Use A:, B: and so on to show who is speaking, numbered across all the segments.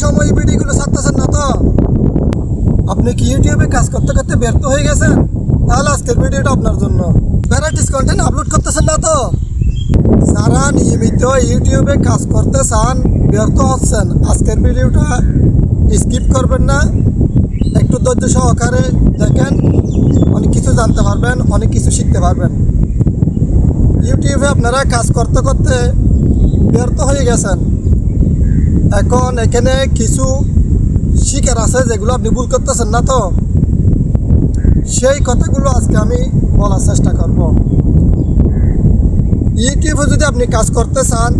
A: সময় এই ভিডিওগুলো ছাড়তেছেন না তো? আপনি কি ইউটিউবে কাজ করতে করতে ব্যর্থ হয়ে গেছেন? তাহলে আজকের ভিডিওটা আপনার জন্য। ভ্যারাইটিস কন্টেন্ট আপলোড করতেছেন না তো? যারা নিয়মিত ইউটিউবে কাজ করতে চান, ব্যর্থ হচ্ছেন, আজকের ভিডিওটা স্কিপ করবেন না, একটু ধৈর্য সহকারে দেখেন। অনেক কিছু জানতে পারবেন, অনেক কিছু শিখতে পারবেন। ইউটিউবে আপনারা কাজ করতে করতে ব্যর্থ হয়ে গেছেন, এখন এখানে কিছু শিকার আছে যেগুলো আপনি ভুল করতেছেন না তো, সেই কথাগুলো আজকে আমি বলার চেষ্টা করব। ইউটিউবে যদি আপনি কাজ করতে চান,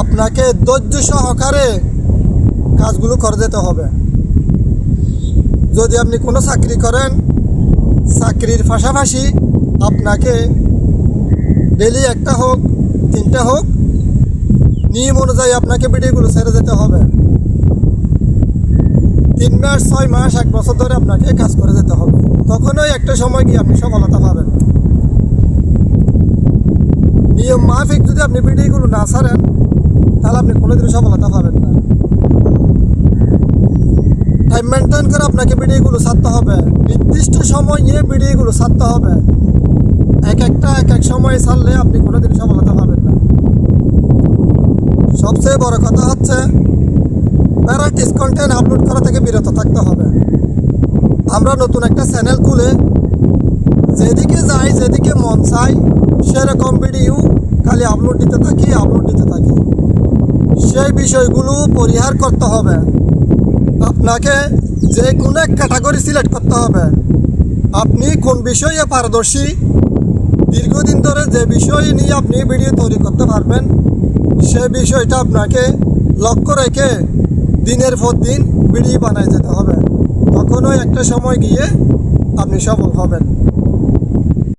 A: আপনাকে ধৈর্য সহকারে কাজগুলো করে যেতে হবে। যদি আপনি কোনো চাকরি করেন, চাকরির পাশাপাশি আপনাকে ডেলি একটা হোক, তিনটা হোক, নিয়ম অনুযায়ী আপনাকে ভিডিওগুলো ছেড়ে যেতে হবে। 3 মাস, 6 মাস, 1 বছর ধরে আপনাকে কাজ করে যেতে হবে। তখনই একটা সময় গিয়ে আপনি সফলতা পাবেন। নিয়ম মাফিক যদি আপনি ভিডিওগুলো না ছাড়েন, তাহলে আপনি কোনোদিনও সফলতা পাবেন না। টাইম মেনটেন করে আপনাকে ভিডিওগুলো ছাড়তে হবে, নির্দিষ্ট সময়ে ভিডিওগুলো ছাড়তে হবে। এক এক সময় ছাড়লে আপনি কোনোদিন সফলতা পাবেন না। সবচেয়ে বড় কথা হচ্ছে ভ্যারাইটিস কন্টেন্ট আপলোড করা থেকে বিরত থাকতে হবে। আমরা নতুন একটা চ্যানেল খুলে যেদিকে যাই, যেদিকে মন চাই, সেরকম ভিডিও খালি আপলোড দিতে থাকি। সেই বিষয়গুলো পরিহার করতে হবে। আপনাকে যে কোনো এক ক্যাটাগরি সিলেক্ট করতে হবে। আপনি কোন বিষয়ে পারদর্শী, দীর্ঘদিন ধরে যে বিষয় নিয়ে আপনি ভিডিও তৈরি করতে পারবেন, সে বিষয়টা আপনাকে লক্ষ্য রেখে দিনের পর দিন ভিডিও বানায় যেতে হবে। তখনই একটা সময় গিয়ে আপনি সফল হবেন।